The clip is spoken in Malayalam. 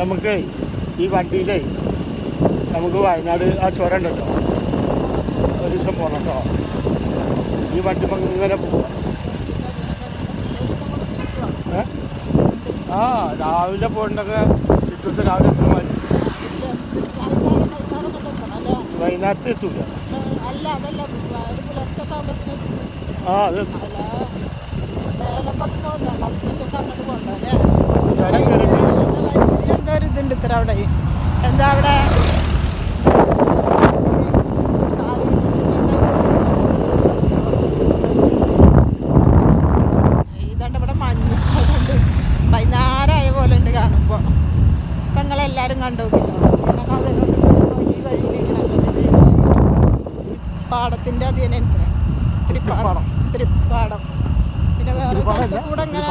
നമുക്ക് ഈ വണ്ടിയിലേ നമുക്ക് വയനാട് ആ ചുരം ഉണ്ടല്ലോ ഒരു ദിവസം പോകണം കേട്ടോ. ഈ വണ്ടി ഇങ്ങനെ പോവാം. ആ രാവിലെ പോകണ്ടൊക്കെ പിറ്റേ രാവിലെ എത്ര മതി വൈകുന്നേരത്ത് എത്തൂല. ആ അത് എന്തോ ഒരു ഇതുണ്ട് ഇത്ര അവിടെ എന്താ അവിടെ ഇതാണ്ട് ഇവിടെ മഞ്ഞ് അതുകൊണ്ട് വൈകുന്നേരമായ പോലെ ഉണ്ട് കാണുമ്പോൾ. ഇപ്പം നിങ്ങളെല്ലാവരും കണ്ടുനോക്കില്ലോ ഈ വഴിയിൽ ഇങ്ങനെ പാടത്തിൻ്റെ അതിനെ തൃപ്പാടം പിന്നെ വേറെ സ്ഥലത്ത് കൂടെ ഇങ്ങനെ